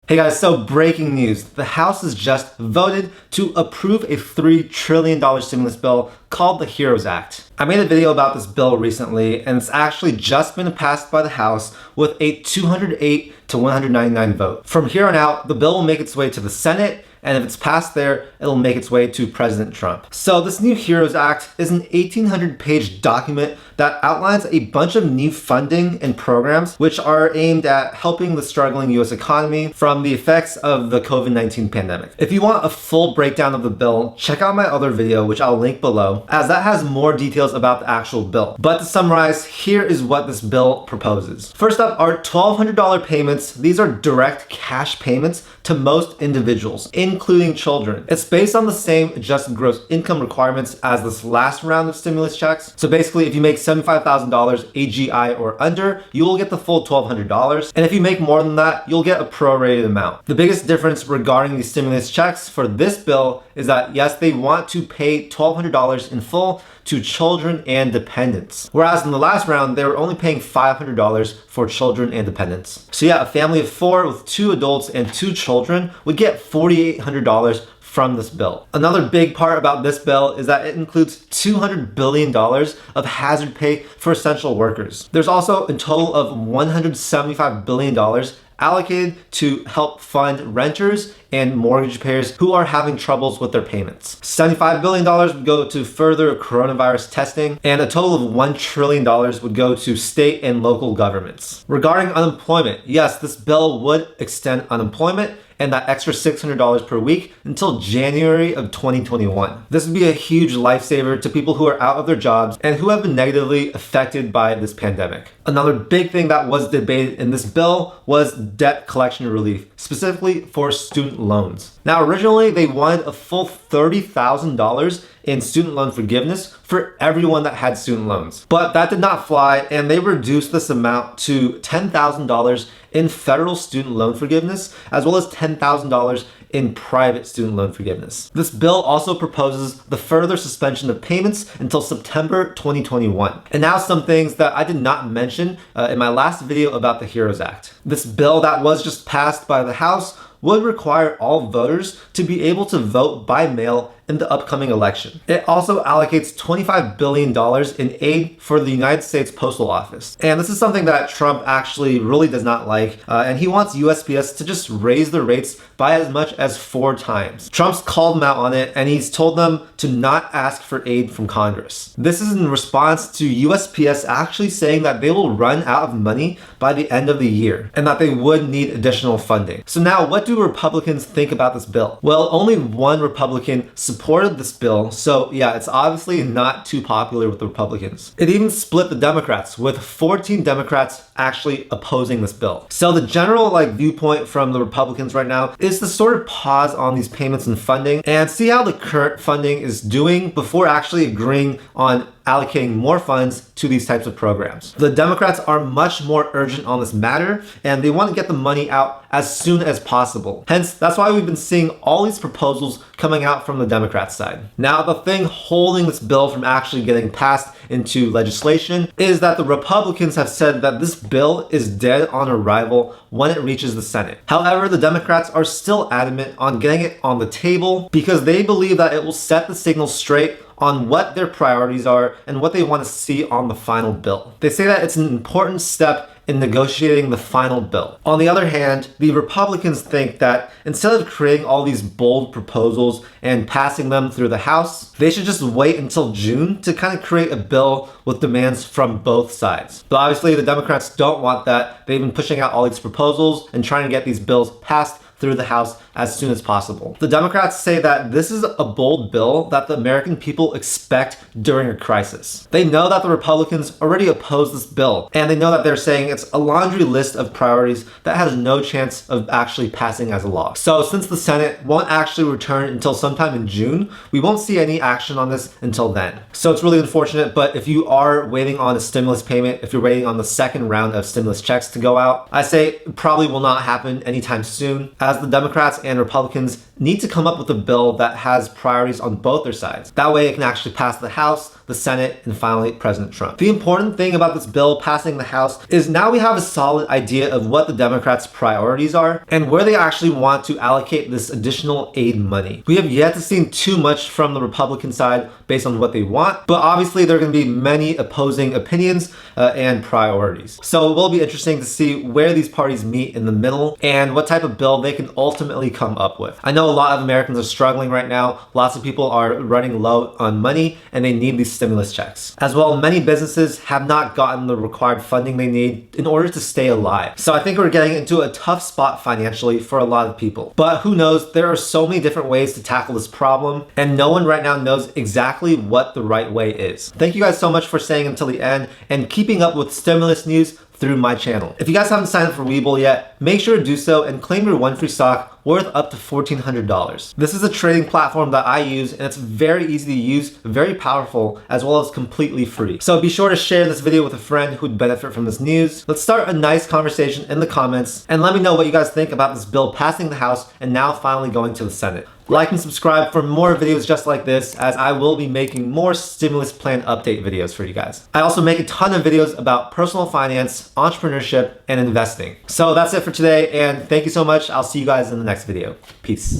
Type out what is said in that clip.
Hey guys, so breaking news. The House has just voted to approve a $3 trillion stimulus bill called the HEROES Act. I made a video about this bill recently, and it's actually just been passed by the House with a 208 to 199 vote. From here on out, the bill will make its way to the Senate, and if it's passed there, it'll make its way to President Trump. So this new HEROES Act is an 1,800-page document that outlines a bunch of new funding and programs which are aimed at helping the struggling US economy from the effects of the COVID-19 pandemic. If you want a full breakdown of the bill, check out my other video, which I'll link below, as that has more details about the actual bill. But to summarize, here is what this bill proposes. First up are $1,200 payments. These are direct cash payments to most individuals, including children. It's based on the same adjusted gross income requirements as this last round of stimulus checks. So basically, if you make $75,000 AGI or under, you will get the full $1,200. And if you make more than that, you'll get a prorated amount. The biggest difference regarding these stimulus checks for this bill is that yes, they want to pay $1,200 in full to children and dependents. Whereas in the last round, they were only paying $500 for children and dependents. So yeah, a family of 4 with 2 adults and 2 children would get $4,800 from this bill. Another big part about this bill is that it includes $200 billion of hazard pay for essential workers. There's also a total of $175 billion allocated to help fund renters and mortgage payers who are having troubles with their payments. $75 billion would go to further coronavirus testing, and a total of $1 trillion would go to state and local governments. Regarding unemployment, yes, this bill would extend unemployment and that extra $600 per week until January of 2021. This would be a huge lifesaver to people who are out of their jobs and who have been negatively affected by this pandemic. Another big thing that was debated in this bill was debt collection relief, specifically for student loans. Now, originally they wanted a full $30,000 in student loan forgiveness for everyone that had student loans. But that did not fly, and they reduced this amount to $10,000 in federal student loan forgiveness, as well as $10,000 in private student loan forgiveness. This bill also proposes the further suspension of payments until September 2021. And now some things that I did not mention in my last video about the HEROES Act. This bill that was just passed by the House would require all voters to be able to vote by mail in the upcoming election. It also allocates $25 billion in aid for the United States Postal Office. And this is something that Trump actually really does not like, and he wants USPS to just raise the rates by as much as 4 times. Trump's called them out on it, and he's told them to not ask for aid from Congress. This is in response to USPS actually saying that they will run out of money by the end of the year, and that they would need additional funding. So now, what do Republicans think about this bill? Well, only one Republican supported this bill, so yeah, it's obviously not too popular with the Republicans. It even split the Democrats, with 14 Democrats actually opposing this bill. So the general viewpoint from the Republicans right now is to sort of pause on these payments and funding and see how the current funding is doing before actually agreeing on allocating more funds to these types of programs. The Democrats are much more urgent on this matter, and they want to get the money out as soon as possible. Hence, that's why we've been seeing all these proposals coming out from the Democrat side. Now, the thing holding this bill from actually getting passed into legislation is that the Republicans have said that this bill is dead on arrival when it reaches the Senate. However, the Democrats are still adamant on getting it on the table because they believe that it will set the signal straight on what their priorities are and what they want to see on the final bill. They say that it's an important step in negotiating the final bill. On the other hand, the Republicans think that instead of creating all these bold proposals and passing them through the House, they should just wait until June to kind of create a bill with demands from both sides. But obviously the Democrats don't want that. They've been pushing out all these proposals and trying to get these bills passed through the House as soon as possible. The Democrats say that this is a bold bill that the American people expect during a crisis. They know that the Republicans already oppose this bill, and they know that they're saying it's a laundry list of priorities that has no chance of actually passing as a law. So since the Senate won't actually return until sometime in June, we won't see any action on this until then. So it's really unfortunate, but if you are waiting on a stimulus payment, if you're waiting on the second round of stimulus checks to go out, I say it probably will not happen anytime soon, as the Democrats and Republicans need to come up with a bill that has priorities on both their sides. That way it can actually pass the House, the Senate, and finally President Trump. The important thing about this bill passing the House is now we have a solid idea of what the Democrats' priorities are and where they actually want to allocate this additional aid money. We have yet to see too much from the Republican side based on what they want, but obviously there are going to be many opposing opinions and priorities. So it will be interesting to see where these parties meet in the middle and what type of bill they can ultimately come up with. I know a lot of Americans are struggling right now. Lots of people are running low on money and they need these stimulus checks. As well, many businesses have not gotten the required funding they need in order to stay alive. So I think we're getting into a tough spot financially for a lot of people. But who knows, there are so many different ways to tackle this problem and no one right now knows exactly what the right way is. Thank you guys so much for staying until the end and keeping up with stimulus news through my channel. If you guys haven't signed up for WeBull yet, make sure to do so and claim your one free stock worth up to $1,400. This is a trading platform that I use and it's very easy to use, very powerful, as well as completely free. So be sure to share this video with a friend who'd benefit from this news. Let's start a nice conversation in the comments and let me know what you guys think about this bill passing the House and now finally going to the Senate. Like and subscribe for more videos just like this, as I will be making more stimulus plan update videos for you guys. I also make a ton of videos about personal finance, entrepreneurship, and investing. So that's it for today, and thank you so much. I'll see you guys in the next video. Peace.